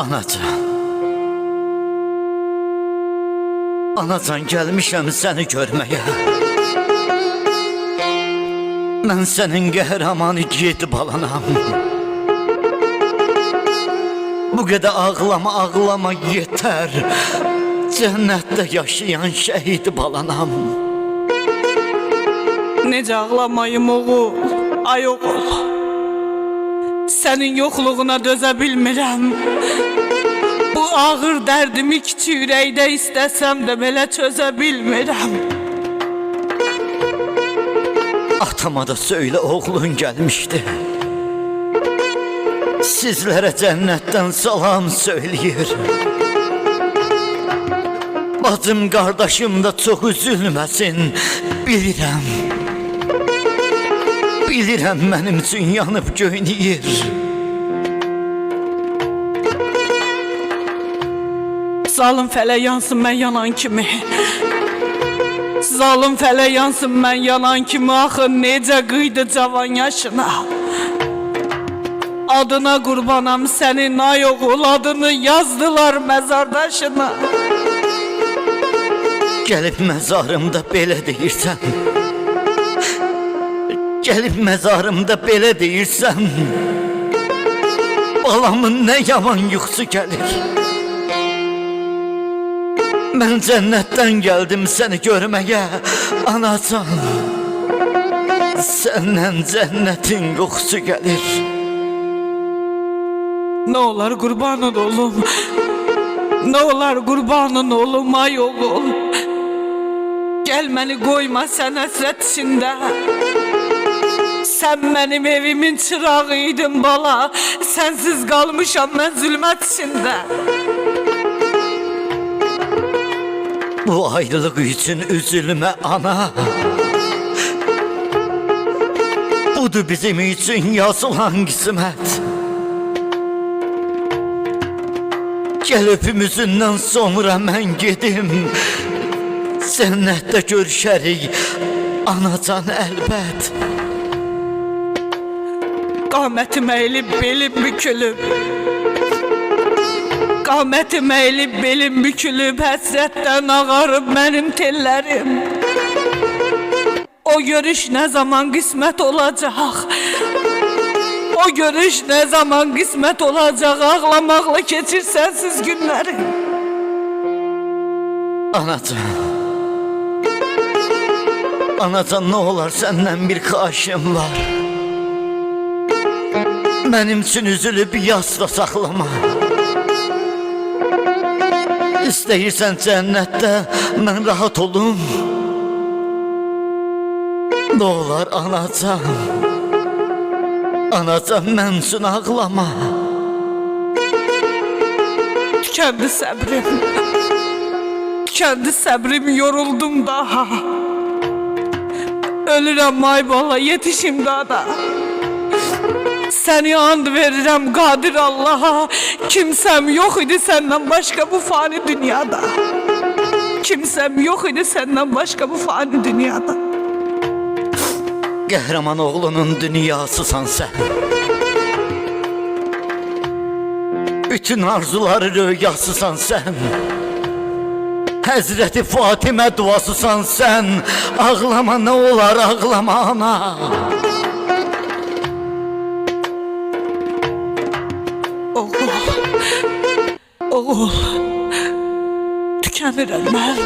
Anacan, anacan gəlmişəm səni görməyə. Mən sənin qəhrəman igid balanam. Bu qədər ağlama, ağlama yetər. Cənnətdə yaşayan şəhid balanam. Necə ağlamayım oğul, ay oğul. Sənin yoxluğuna dözə bilmirəm. Bu ağır dərdimi kiçik ürəkdə istəsəm də belə çözə bilmirəm. Atama da söylə oğlun gəlmişdi. Sizlərə cənnətdən salam söyləyir. Bacım, qardaşım da çox üzülməsin, bilirəm. Bilirəm mənim üçün yanıb göynəyir. Zalım fələk yansın mən yanan kimi. Zalım fələk yansın mən yanan kimi. Axı necə qıydı cavan yaşına. Adına qurbanam sənin ay oğul, adını yazdılar məzardaşına. Gəlib məzarımda belə deyirsən. Gəlib məzarımda belə deyirsən. Balamın nə yaman yuxusu gəlir. Mən cənnətdən gəldim səni görməyə, anacan. Səndən cənnətin qoxusu gəlir. Nə olar qurbanın olum. Nə olar qurbanın olum ay oğul. Gəl məni qoyma sən həsrət içində. Sən mənim evimin çırağı idin bala. Sənsiz qalmışam mən zülmət içində. Bu ayrılıq üçün üzülmə ana. Budur bizim üçün yazılan qismət. Gəl öpümüzündən sonra mən gedim. Cənnətdə görüşərik, anacan əlbət. Qamətim əyilib, belim bükülüb. Qamətim əyilib, belim bükülüb. Həsrətdən ağarıb mənim tellərim. O görüş nə zaman qismət olacaq? O görüş nə zaman qismət olacaq? Ağlamaqla keçir sənsiz günlərim. Anacan, anacan, nə olar səndən bir xahişim var. Mənim üçün üzülüb yasda saxlama. İstəyirsən cənnətdə mən rahat olum. Nə olar anacan, anacan, mən üçün ağlama. Tükendi səbrim. Tükendi səbrim, yoruldum daha. Ölürəm ay bala, yetişim daha. Səni and verirəm qadir Allah'a. Kimsəm yox idi səndən başqa bu fani dünyada. Kimsəm yox idi səndən başqa bu fani dünyada. Qəhrəman oğlunun dünyasısan sən. Bütün arzuları rüyasısan sən. Həzrəti Fatimə duasısan sən. Ağlama, nə olar ağlama ana. Oğul, tükənirəm mən.